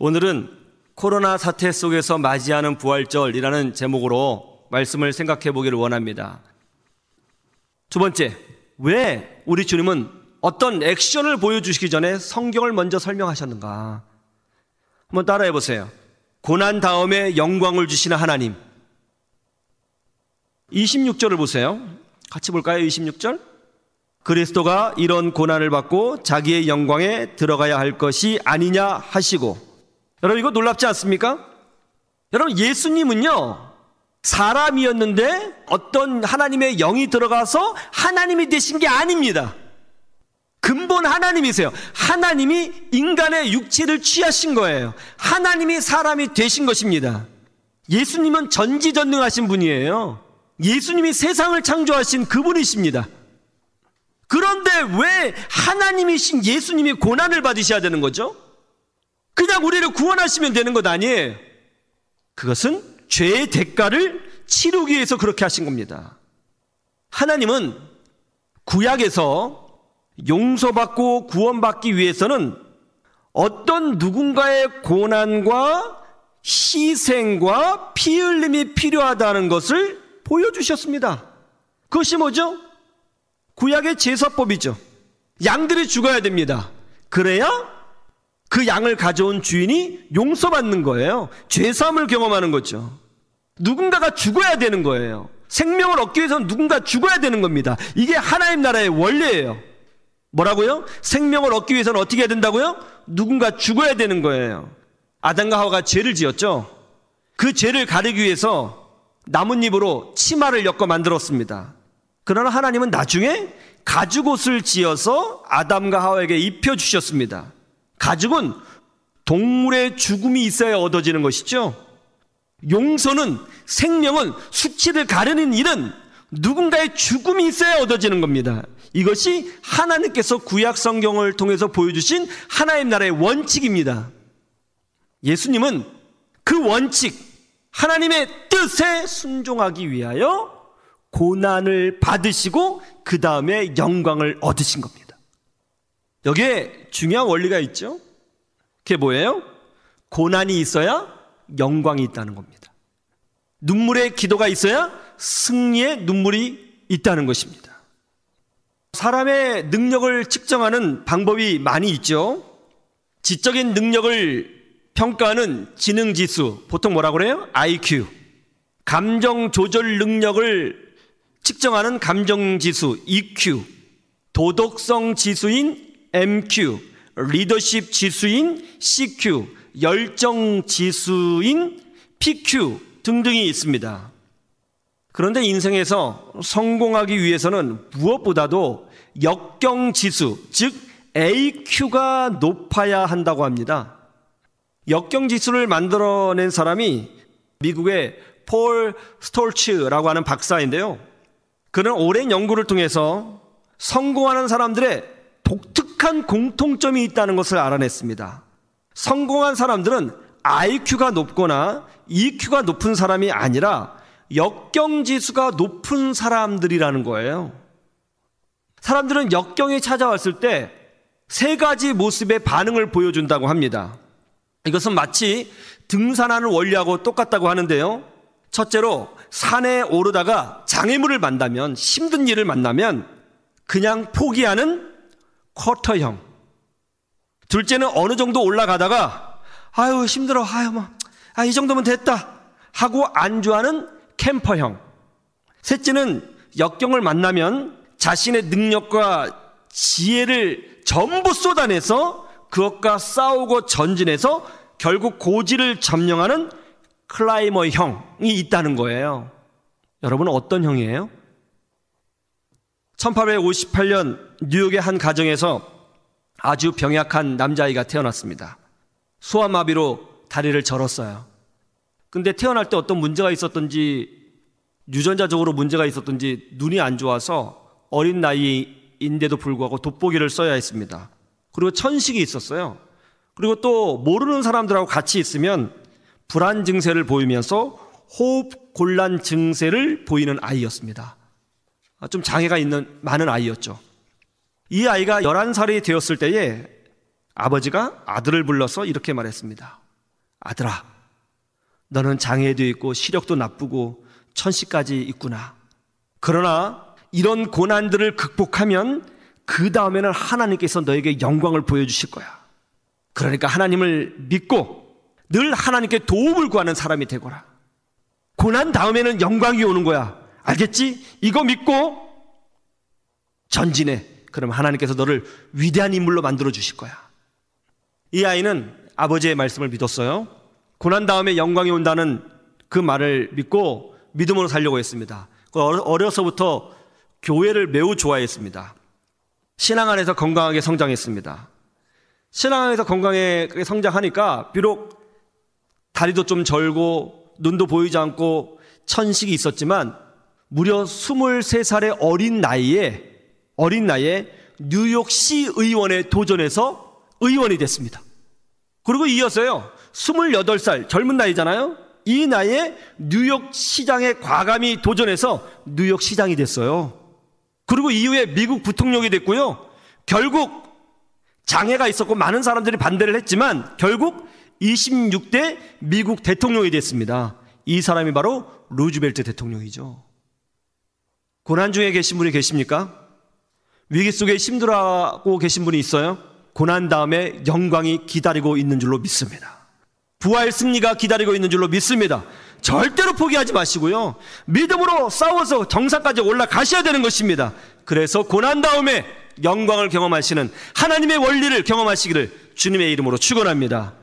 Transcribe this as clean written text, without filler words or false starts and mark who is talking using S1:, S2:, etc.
S1: 오늘은 코로나 사태 속에서 맞이하는 부활절이라는 제목으로 말씀을 생각해 보기를 원합니다. 두 번째, 왜 우리 주님은 어떤 액션을 보여주시기 전에 성경을 먼저 설명하셨는가? 한번 따라해 보세요. 고난 다음에 영광을 주시는 하나님. 26절을 보세요. 같이 볼까요? 26절. 그리스도가 이런 고난을 받고 자기의 영광에 들어가야 할 것이 아니냐 하시고. 여러분, 이거 놀랍지 않습니까? 여러분, 예수님은요 사람이었는데 어떤 하나님의 영이 들어가서 하나님이 되신 게 아닙니다. 근본 하나님이세요. 하나님이 인간의 육체를 취하신 거예요. 하나님이 사람이 되신 것입니다. 예수님은 전지전능하신 분이에요. 예수님이 세상을 창조하신 그분이십니다. 그런데 왜 하나님이신 예수님이 고난을 받으셔야 되는 거죠? 그냥 우리를 구원하시면 되는 것 아니에요. 그것은 죄의 대가를 치르기 위해서 그렇게 하신 겁니다. 하나님은 구약에서 용서받고 구원받기 위해서는 어떤 누군가의 고난과 희생과 피 흘림이 필요하다는 것을 보여주셨습니다. 그것이 뭐죠? 구약의 제사법이죠. 양들이 죽어야 됩니다. 그래야 그 양을 가져온 주인이 용서받는 거예요. 죄사함을 경험하는 거죠. 누군가가 죽어야 되는 거예요. 생명을 얻기 위해서는 누군가 죽어야 되는 겁니다. 이게 하나님 나라의 원리예요. 뭐라고요? 생명을 얻기 위해서는 어떻게 해야 된다고요? 누군가 죽어야 되는 거예요. 아담과 하와가 죄를 지었죠. 그 죄를 가리기 위해서 나뭇잎으로 치마를 엮어 만들었습니다. 그러나 하나님은 나중에 가죽옷을 지어서 아담과 하와에게 입혀주셨습니다. 가죽은 동물의 죽음이 있어야 얻어지는 것이죠. 용서는, 생명은, 수치를 가르는 일은 누군가의 죽음이 있어야 얻어지는 겁니다. 이것이 하나님께서 구약 성경을 통해서 보여주신 하나님 나라의 원칙입니다. 예수님은 그 원칙, 하나님의 뜻에 순종하기 위하여 고난을 받으시고 그 다음에 영광을 얻으신 겁니다. 여기에 중요한 원리가 있죠. 그게 뭐예요? 고난이 있어야 영광이 있다는 겁니다. 눈물의 기도가 있어야 승리의 눈물이 있다는 것입니다. 사람의 능력을 측정하는 방법이 많이 있죠. 지적인 능력을 평가하는 지능지수, 보통 뭐라고 그래요? IQ. 감정 조절 능력을 측정하는 감정지수 EQ. 도덕성 지수인 MQ. 리더십 지수인 CQ. 열정 지수인 PQ 등등이 있습니다. 그런데 인생에서 성공하기 위해서는 무엇보다도 역경지수, 즉 AQ가 높아야 한다고 합니다. 역경지수를 만들어낸 사람이 미국의 폴 스톨츠라고 하는 박사인데요. 그는 오랜 연구를 통해서 성공하는 사람들의 독특한 공통점이 있다는 것을 알아냈습니다. 성공한 사람들은 IQ가 높거나 EQ가 높은 사람이 아니라 역경지수가 높은 사람들이라는 거예요. 사람들은 역경이 찾아왔을 때 세 가지 모습의 반응을 보여준다고 합니다. 이것은 마치 등산하는 원리하고 똑같다고 하는데요. 첫째로 산에 오르다가 장애물을 만나면, 힘든 일을 만나면 그냥 포기하는 쿼터형. 둘째는 어느 정도 올라가다가 아유 힘들어, 이 정도면 됐다 하고 안주하는 캠퍼형. 셋째는 역경을 만나면 자신의 능력과 지혜를 전부 쏟아내서 그것과 싸우고 전진해서 결국 고지를 점령하는 클라이머형이 있다는 거예요. 여러분은 어떤 형이에요? 1858년 뉴욕의 한 가정에서 아주 병약한 남자아이가 태어났습니다. 소아마비로 다리를 절었어요. 근데 태어날 때 어떤 문제가 있었던지, 유전자적으로 문제가 있었던지 눈이 안 좋아서 어린 나이인데도 불구하고 돋보기를 써야 했습니다. 그리고 천식이 있었어요. 그리고 또 모르는 사람들하고 같이 있으면 불안 증세를 보이면서 호흡 곤란 증세를 보이는 아이였습니다. 좀 장애가 많은 아이였죠. 이 아이가 11살이 되었을 때에 아버지가 아들을 불러서 이렇게 말했습니다. 아들아, 너는 장애도 있고 시력도 나쁘고 천시까지 있구나. 그러나 이런 고난들을 극복하면 그 다음에는 하나님께서 너에게 영광을 보여주실 거야. 그러니까 하나님을 믿고 늘 하나님께 도움을 구하는 사람이 되거라. 고난 다음에는 영광이 오는 거야. 알겠지? 이거 믿고 전진해. 그럼 하나님께서 너를 위대한 인물로 만들어 주실 거야. 이 아이는 아버지의 말씀을 믿었어요. 고난 다음에 영광이 온다는 그 말을 믿고 믿음으로 살려고 했습니다. 어려서부터 교회를 매우 좋아했습니다. 신앙 안에서 건강하게 성장했습니다. 신앙 안에서 건강하게 성장하니까 비록 다리도 좀 절고 눈도 보이지 않고 천식이 있었지만 무려 23살의 어린 나이에 뉴욕시 의원에 도전해서 의원이 됐습니다. 그리고 이어서요, 28살 젊은 나이잖아요. 이 나이에 뉴욕시장에 과감히 도전해서 뉴욕시장이 됐어요. 그리고 이후에 미국 부통령이 됐고요. 결국 장애가 있었고 많은 사람들이 반대를 했지만 결국 26대 미국 대통령이 됐습니다. 이 사람이 바로 루즈벨트 대통령이죠. 고난 중에 계신 분이 계십니까? 위기 속에 힘들어하고 계신 분이 있어요? 고난 다음에 영광이 기다리고 있는 줄로 믿습니다. 부활 승리가 기다리고 있는 줄로 믿습니다. 절대로 포기하지 마시고요. 믿음으로 싸워서 정상까지 올라가셔야 되는 것입니다. 그래서 고난 다음에 영광을 경험하시는 하나님의 원리를 경험하시기를 주님의 이름으로 축원합니다.